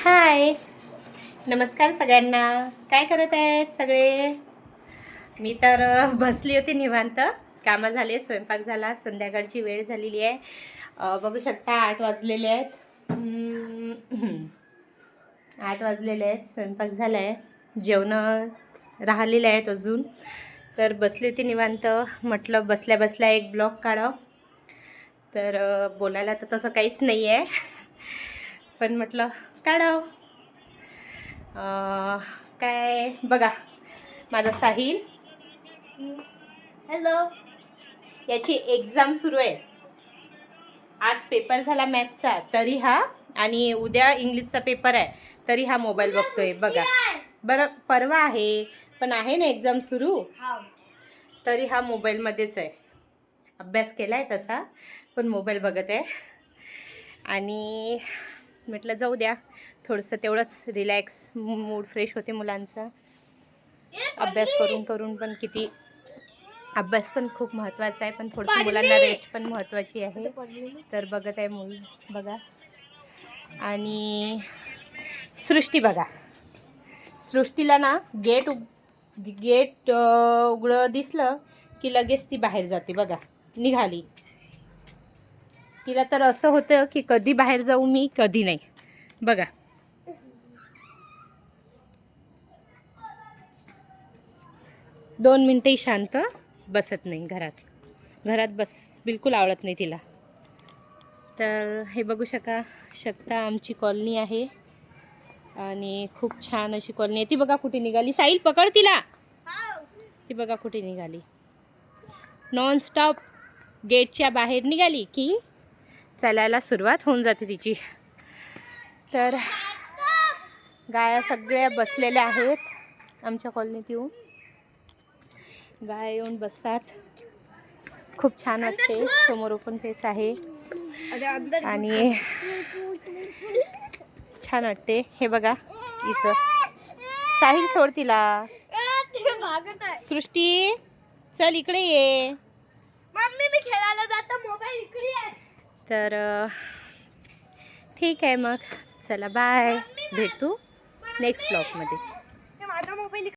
हाय, नमस्कार सगळ्यांना. काय करत आहेत सगळे? मी तर बसली होती निवांत. कामं झाले, स्वयंपाक झाला, संध्याकाळची वेळ झालेली आहे. बघू शकता 8 वाजलेले आहेत. 8 वाजलेले आहेत, स्वयंपाक झाला आहे, जेवणं राहिलेले आहेत अजून. तर बसली होती निवांत, म्हटलं बसल्या बसल्या एक ब्लॉग काढावं. तर बोलायला तर तसं काहीच नाही आहे, पण म्हटलं काढावं. काय बघा, माझा साहिल, हॅलो, याची एक्झाम सुरू आहे. आज पेपर झाला मॅथ्सचा, तरी हा, आणि उद्या इंग्लिशचा पेपर आहे, तरी हा मोबाईल बघतोय. बघा बरं, परवा आहे पण आहे ना एक्झाम सुरू, तरी हा मोबाईलमध्येच आहे. अभ्यास केला आहे तसा, पण मोबाईल बघत आहे. आणि म्हटलं जाऊ द्या, थोडंसं तेवढंच रिलॅक्स, मूड फ्रेश होते मुलांचा. अभ्यास करून करून पण किती, अभ्यास पण खूप महत्त्वाचा आहे, पण थोडंसं मुलांना रेस्ट पण महत्त्वाची आहे. तर बघत आहे मूल, बघा. आणि सृष्टी बघा, सृष्टीला ना गेट उघडं दिसलं की लगेच ती बाहेर जाते. बघा, निघाली. तिला तर असं होतं की कधी बाहेर जाऊ मी, कधी नाही. बघा, दोन मिनटंही शांत बसत नाही घरात बिलकुल आवडत नाही तिला. तर हे बघू शकता आमची कॉलनी आहे, आणि खूप छान अशी कॉलनी आहे. ती बघा कुठे निघाली, साहिल पकड तिला. ती बघा कुठे निघाली, नॉनस्टॉप गेटच्या बाहेर निघाली की चालायला सुरुवात होऊन जाते तिची. तर गाया सगळ्या बसलेल्या आहेत आमच्या कॉलनीत. गाय येऊन बसतात, खूप छान वाटते. समोर ओपन फेस आहे आणि छान वाटते. हे बघा हिचं, साहिल सोड तिला. सृष्टी चल इकडे ये. मम्मी मी खेळायला जातो, मोबाईल इकडे आहे. तर ठीक आहे मग, चला बाय, भेटू नेक्स्ट ब्लॉगमध्ये.